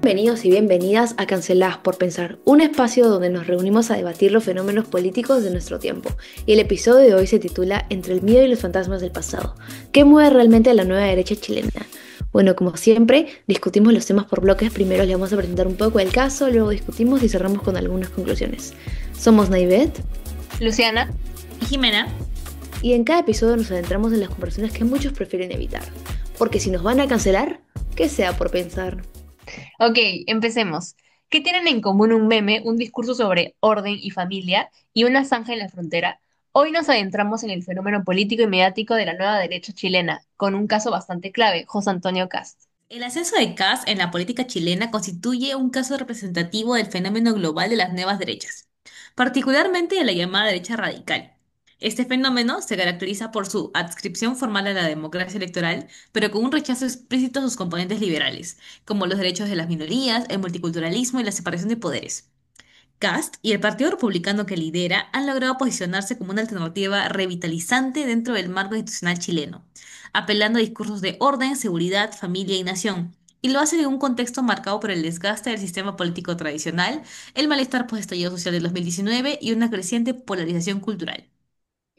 Bienvenidos y bienvenidas a Canceladas por Pensar, un espacio donde nos reunimos a debatir los fenómenos políticos de nuestro tiempo. Y el episodio de hoy se titula Entre el miedo y los fantasmas del pasado. ¿Qué mueve realmente a la nueva derecha chilena? Bueno, como siempre, discutimos los temas por bloques. Primero les vamos a presentar un poco del caso, luego discutimos y cerramos con algunas conclusiones. Somos Naivet Luciana. Y Jimena. y en cada episodio nos adentramos en las conversaciones que muchos prefieren evitar. Porque si nos van a cancelar, que sea por pensar. Ok, empecemos. ¿Qué tienen en común un meme, un discurso sobre orden y familia y una zanja en la frontera? Hoy nos adentramos en el fenómeno político y mediático de la nueva derecha chilena, con un caso bastante clave, José Antonio Cast. El ascenso de Kast en la política chilena constituye un caso representativo del fenómeno global de las nuevas derechas, particularmente de la llamada derecha radical. Este fenómeno se caracteriza por su adscripción formal a la democracia electoral, pero con un rechazo explícito a sus componentes liberales, como los derechos de las minorías, el multiculturalismo y la separación de poderes. Kast y el Partido Republicano que lidera han logrado posicionarse como una alternativa revitalizante dentro del marco institucional chileno, apelando a discursos de orden, seguridad, familia y nación. Y lo hacen en un contexto marcado por el desgaste del sistema político tradicional, el malestar post-estallido social del 2019 y una creciente polarización cultural.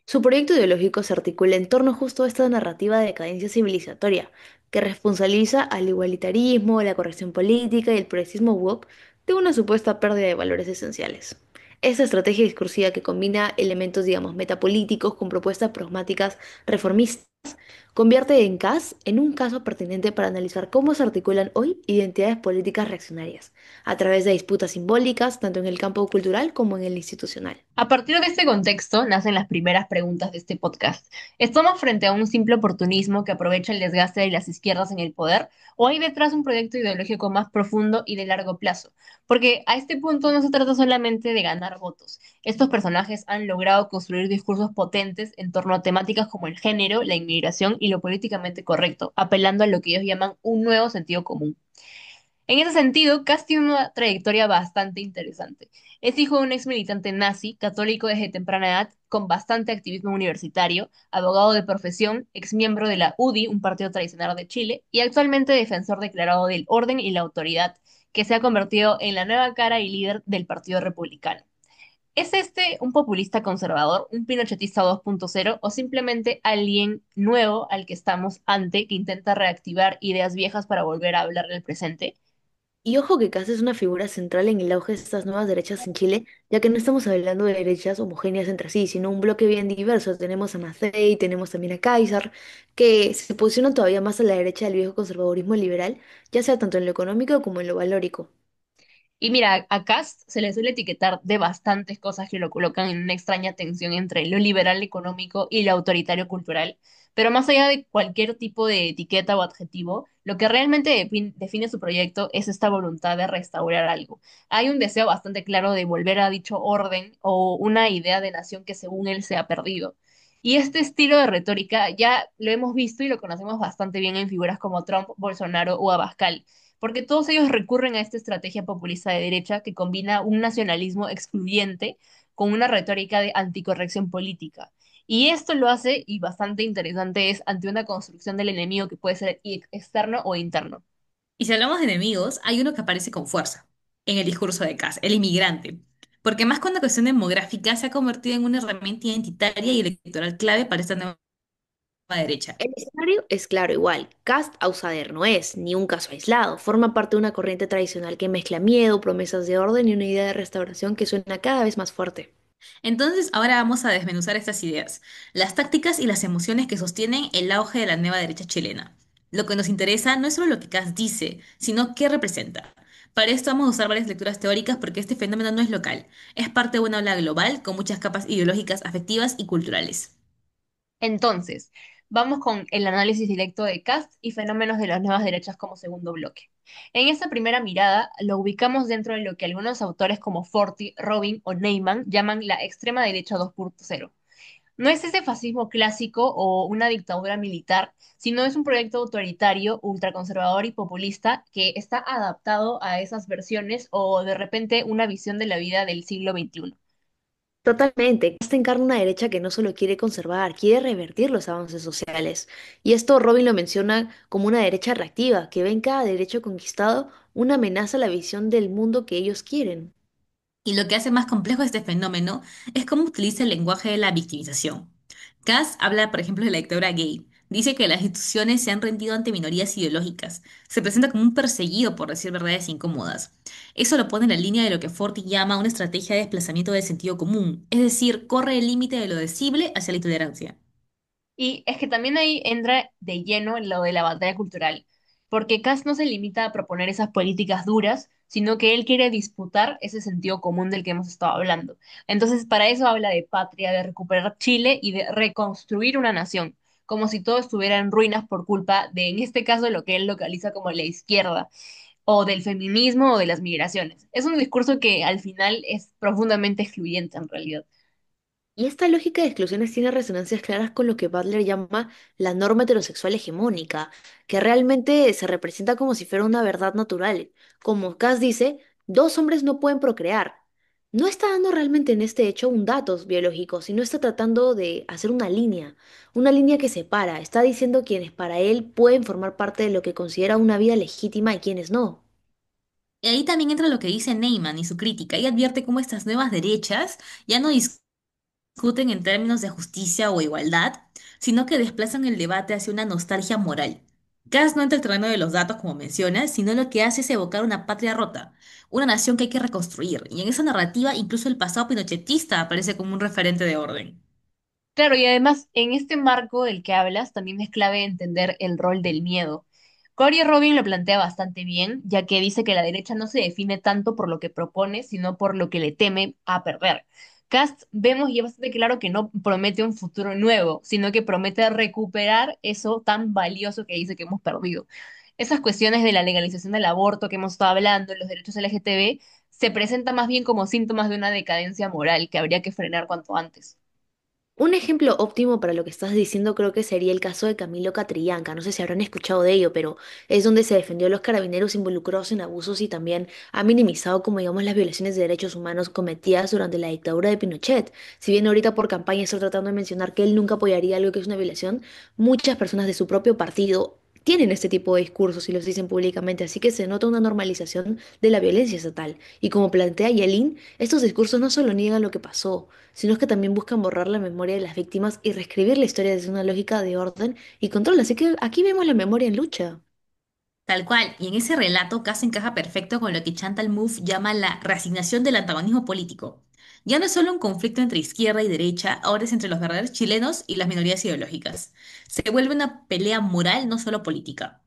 Su proyecto ideológico se articula en torno justo a esta narrativa de decadencia civilizatoria, que responsabiliza al igualitarismo, la corrección política y el progresismo woke de una supuesta pérdida de valores esenciales. Esta estrategia discursiva que combina elementos, digamos, metapolíticos con propuestas pragmáticas reformistas convierte en CAS en un caso pertinente para analizar cómo se articulan hoy identidades políticas reaccionarias, a través de disputas simbólicas, tanto en el campo cultural como en el institucional. A partir de este contexto nacen las primeras preguntas de este podcast. ¿Estamos frente a un simple oportunismo que aprovecha el desgaste de las izquierdas en el poder? ¿O hay detrás un proyecto ideológico más profundo y de largo plazo? Porque a este punto no se trata solamente de ganar votos. Estos personajes han logrado construir discursos potentes en torno a temáticas como el género, la inmigración y lo políticamente correcto, apelando a lo que ellos llaman un nuevo sentido común. En ese sentido, Cass tiene una trayectoria bastante interesante. Es hijo de un ex militante nazi, católico desde temprana edad, con bastante activismo universitario, abogado de profesión, ex miembro de la UDI, un partido tradicional de Chile, y actualmente defensor declarado del orden y la autoridad, que se ha convertido en la nueva cara y líder del Partido Republicano. ¿Es este un populista conservador, un pinochetista 2.0 o simplemente alguien nuevo al que estamos ante que intenta reactivar ideas viejas para volver a hablar del presente? Y ojo que Kast es una figura central en el auge de estas nuevas derechas en Chile, ya que no estamos hablando de derechas homogéneas entre sí, sino un bloque bien diverso. Tenemos a Macei, tenemos también a Kaiser, que se posicionan todavía más a la derecha del viejo conservadurismo liberal, ya sea tanto en lo económico como en lo valórico. Y mira, a Cast se le suele etiquetar de bastantes cosas que lo colocan en una extraña tensión entre lo liberal económico y lo autoritario cultural. Pero más allá de cualquier tipo de etiqueta o adjetivo, lo que realmente define su proyecto es esta voluntad de restaurar algo. Hay un deseo bastante claro de volver a dicho orden o una idea de nación que según él se ha perdido. Y este estilo de retórica ya lo hemos visto y lo conocemos bastante bien en figuras como Trump, Bolsonaro o Abascal porque todos ellos recurren a esta estrategia populista de derecha que combina un nacionalismo excluyente con una retórica de anticorrección política. Y esto lo hace, y bastante interesante, es ante una construcción del enemigo que puede ser externo o interno. Y si hablamos de enemigos, hay uno que aparece con fuerza en el discurso de Kast, el inmigrante. Porque más que una cuestión demográfica, se ha convertido en una herramienta identitaria y electoral clave para esta nueva derecha. El escenario es claro igual. Cast Ausader no es ni un caso aislado, forma parte de una corriente tradicional que mezcla miedo, promesas de orden y una idea de restauración que suena cada vez más fuerte. Entonces, ahora vamos a desmenuzar estas ideas, las tácticas y las emociones que sostienen el auge de la nueva derecha chilena. Lo que nos interesa no es solo lo que Kass dice, sino qué representa. Para esto vamos a usar varias lecturas teóricas porque este fenómeno no es local, es parte de una ola global con muchas capas ideológicas, afectivas y culturales. Entonces, vamos con el análisis directo de Cast y fenómenos de las nuevas derechas como segundo bloque. En esta primera mirada, lo ubicamos dentro de lo que algunos autores como Forti, Robin o Neyman llaman la extrema derecha 2.0. No es ese fascismo clásico o una dictadura militar, sino es un proyecto autoritario, ultraconservador y populista que está adaptado a esas versiones o de repente una visión de la vida del siglo XXI. Totalmente. Esta encarna una derecha que no solo quiere conservar, quiere revertir los avances sociales. Y esto Robin lo menciona como una derecha reactiva, que ve en cada derecho conquistado una amenaza a la visión del mundo que ellos quieren. Y lo que hace más complejo este fenómeno es cómo utiliza el lenguaje de la victimización. Cass habla, por ejemplo, de la dictadura gay. Dice que las instituciones se han rendido ante minorías ideológicas. Se presenta como un perseguido por decir verdades incómodas. Eso lo pone en la línea de lo que Forti llama una estrategia de desplazamiento del sentido común, es decir, corre el límite de lo decible hacia la intolerancia. Y es que también ahí entra de lleno en lo de la batalla cultural, porque Kass no se limita a proponer esas políticas duras, sino que él quiere disputar ese sentido común del que hemos estado hablando. Entonces, para eso habla de patria, de recuperar Chile y de reconstruir una nación, como si todo estuviera en ruinas por culpa de, en este caso, lo que él localiza como la izquierda, o del feminismo o de las migraciones. Es un discurso que al final es profundamente excluyente en realidad. Y esta lógica de exclusiones tiene resonancias claras con lo que Butler llama la norma heterosexual hegemónica, que realmente se representa como si fuera una verdad natural. Como Cass dice, dos hombres no pueden procrear. No está dando realmente en este hecho un dato biológico, sino está tratando de hacer una línea que separa, está diciendo quienes para él pueden formar parte de lo que considera una vida legítima y quienes no. Y ahí también entra lo que dice Neyman y su crítica, y advierte cómo estas nuevas derechas ya no discuten en términos de justicia o igualdad, sino que desplazan el debate hacia una nostalgia moral. Cass no entra al terreno de los datos como menciona, sino lo que hace es evocar una patria rota, una nación que hay que reconstruir, y en esa narrativa incluso el pasado pinochetista aparece como un referente de orden. Claro, y además, en este marco del que hablas, también es clave entender el rol del miedo. Cory Robin lo plantea bastante bien, ya que dice que la derecha no se define tanto por lo que propone, sino por lo que le teme a perder. Cast vemos y es bastante claro que no promete un futuro nuevo, sino que promete recuperar eso tan valioso que dice que hemos perdido. Esas cuestiones de la legalización del aborto que hemos estado hablando, los derechos LGTB, se presentan más bien como síntomas de una decadencia moral que habría que frenar cuanto antes. Un ejemplo óptimo para lo que estás diciendo creo que sería el caso de Camilo Catrillanca. No sé si habrán escuchado de ello, pero es donde se defendió a los carabineros involucrados en abusos y también ha minimizado, como digamos, las violaciones de derechos humanos cometidas durante la dictadura de Pinochet. Si bien ahorita por campaña está tratando de mencionar que él nunca apoyaría algo que es una violación, muchas personas de su propio partido tienen este tipo de discursos y los dicen públicamente, así que se nota una normalización de la violencia estatal. Y como plantea Yelin, estos discursos no solo niegan lo que pasó, sino que también buscan borrar la memoria de las víctimas y reescribir la historia desde una lógica de orden y control. Así que aquí vemos la memoria en lucha. Tal cual, y en ese relato casi encaja perfecto con lo que Chantal Mouffe llama la reasignación del antagonismo político. Ya no es solo un conflicto entre izquierda y derecha, ahora es entre los verdaderos chilenos y las minorías ideológicas. Se vuelve una pelea moral, no solo política.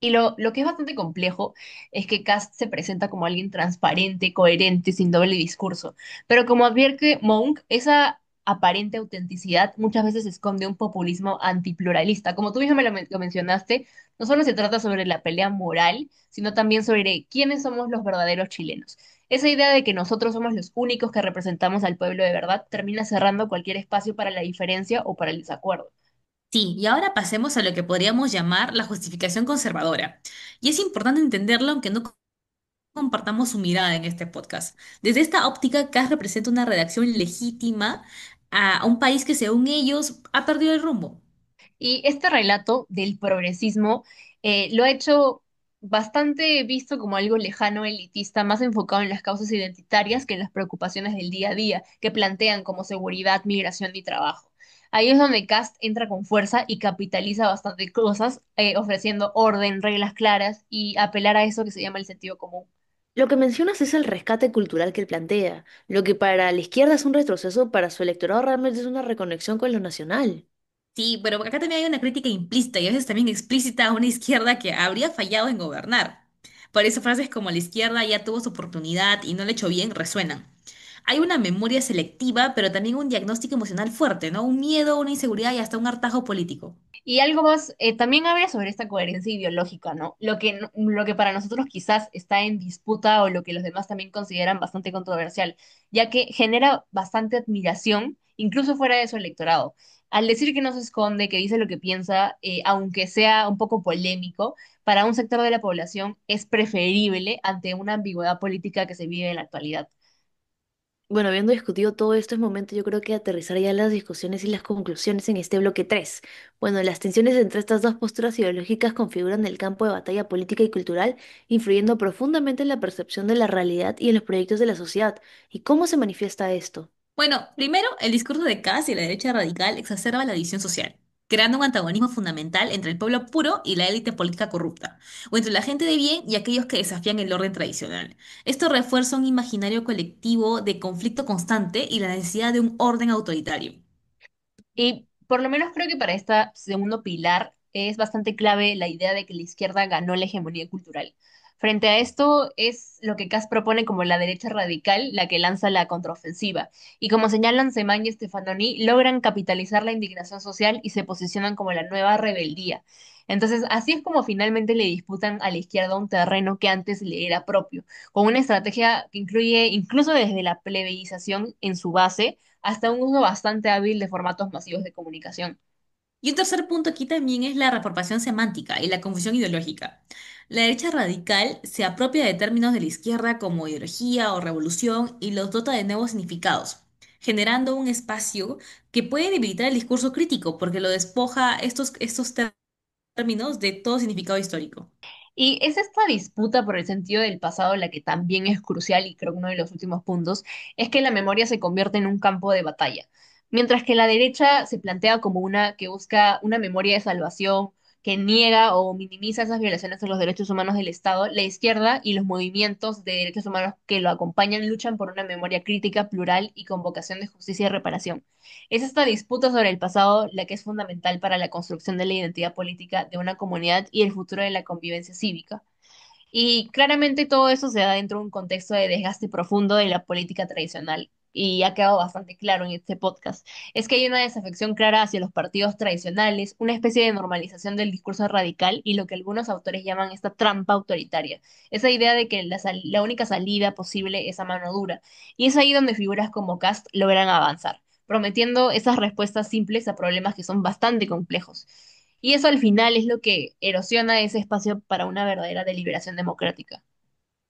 Y lo que es bastante complejo es que Cast se presenta como alguien transparente, coherente, sin doble discurso. Pero como advierte Monk, esa aparente autenticidad muchas veces esconde un populismo antipluralista. Como tú mismo lo mencionaste, no solo se trata sobre la pelea moral, sino también sobre quiénes somos los verdaderos chilenos. Esa idea de que nosotros somos los únicos que representamos al pueblo de verdad termina cerrando cualquier espacio para la diferencia o para el desacuerdo. Sí, y ahora pasemos a lo que podríamos llamar la justificación conservadora. Y es importante entenderlo aunque no compartamos su mirada en este podcast. Desde esta óptica, CAS representa una redacción legítima a un país que, según ellos, ha perdido el rumbo. Y este relato del progresismo lo ha hecho bastante visto como algo lejano, elitista, más enfocado en las causas identitarias que en las preocupaciones del día a día, que plantean como seguridad, migración y trabajo. Ahí es donde Cast entra con fuerza y capitaliza bastante cosas, ofreciendo orden, reglas claras y apelar a eso que se llama el sentido común. Lo que mencionas es el rescate cultural que él plantea. Lo que para la izquierda es un retroceso, para su electorado realmente es una reconexión con lo nacional. Sí, pero acá también hay una crítica implícita y a veces también explícita a una izquierda que habría fallado en gobernar. Por eso frases como la izquierda ya tuvo su oportunidad y no le echó bien resuenan. Hay una memoria selectiva, pero también un diagnóstico emocional fuerte, ¿no? Un miedo, una inseguridad y hasta un hartazgo político. Y algo más, también habla sobre esta coherencia ideológica, ¿no? Lo que para nosotros quizás está en disputa o lo que los demás también consideran bastante controversial, ya que genera bastante admiración, incluso fuera de su electorado. Al decir que no se esconde, que dice lo que piensa, aunque sea un poco polémico, para un sector de la población es preferible ante una ambigüedad política que se vive en la actualidad. Bueno, habiendo discutido todo esto, es momento yo creo que aterrizar ya las discusiones y las conclusiones en este bloque 3. Bueno, las tensiones entre estas dos posturas ideológicas configuran el campo de batalla política y cultural, influyendo profundamente en la percepción de la realidad y en los proyectos de la sociedad. ¿Y cómo se manifiesta esto? Bueno, primero, el discurso de Kass y la derecha radical exacerba la división social, creando un antagonismo fundamental entre el pueblo puro y la élite política corrupta, o entre la gente de bien y aquellos que desafían el orden tradicional. Esto refuerza un imaginario colectivo de conflicto constante y la necesidad de un orden autoritario. Y por lo menos creo que para este segundo pilar es bastante clave la idea de que la izquierda ganó la hegemonía cultural. Frente a esto es lo que Kass propone como la derecha radical, la que lanza la contraofensiva. Y como señalan Semán y Stefanoni, logran capitalizar la indignación social y se posicionan como la nueva rebeldía. Entonces, así es como finalmente le disputan a la izquierda un terreno que antes le era propio, con una estrategia que incluye incluso desde la plebeización en su base hasta un uso bastante hábil de formatos masivos de comunicación. Y un tercer punto aquí también es la reapropiación semántica y la confusión ideológica. La derecha radical se apropia de términos de la izquierda como ideología o revolución y los dota de nuevos significados, generando un espacio que puede debilitar el discurso crítico porque lo despoja estos términos de todo significado histórico. Y es esta disputa por el sentido del pasado la que también es crucial y creo que uno de los últimos puntos es que la memoria se convierte en un campo de batalla. Mientras que la derecha se plantea como una que busca una memoria de salvación, que niega o minimiza esas violaciones a los derechos humanos del Estado, la izquierda y los movimientos de derechos humanos que lo acompañan luchan por una memoria crítica, plural y con vocación de justicia y reparación. Es esta disputa sobre el pasado la que es fundamental para la construcción de la identidad política de una comunidad y el futuro de la convivencia cívica. Y claramente todo eso se da dentro de un contexto de desgaste profundo de la política tradicional. Y ha quedado bastante claro en este podcast. Es que hay una desafección clara hacia los partidos tradicionales, una especie de normalización del discurso radical y lo que algunos autores llaman esta trampa autoritaria. Esa idea de que la única salida posible es a mano dura. Y es ahí donde figuras como Cast logran avanzar, prometiendo esas respuestas simples a problemas que son bastante complejos. Y eso al final es lo que erosiona ese espacio para una verdadera deliberación democrática.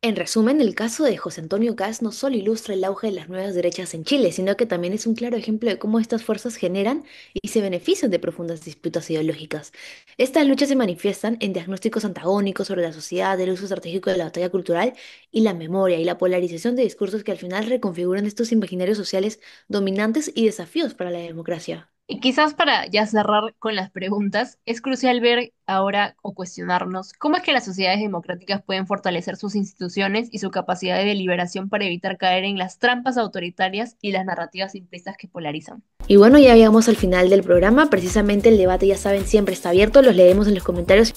En resumen, el caso de José Antonio Caz no solo ilustra el auge de las nuevas derechas en Chile, sino que también es un claro ejemplo de cómo estas fuerzas generan y se benefician de profundas disputas ideológicas. Estas luchas se manifiestan en diagnósticos antagónicos sobre la sociedad, el uso estratégico de la batalla cultural y la memoria y la polarización de discursos que al final reconfiguran estos imaginarios sociales dominantes y desafíos para la democracia. Y quizás para ya cerrar con las preguntas, es crucial ver ahora o cuestionarnos cómo es que las sociedades democráticas pueden fortalecer sus instituciones y su capacidad de deliberación para evitar caer en las trampas autoritarias y las narrativas simplistas que polarizan. Y bueno, ya llegamos al final del programa. Precisamente el debate, ya saben, siempre está abierto. Los leemos en los comentarios.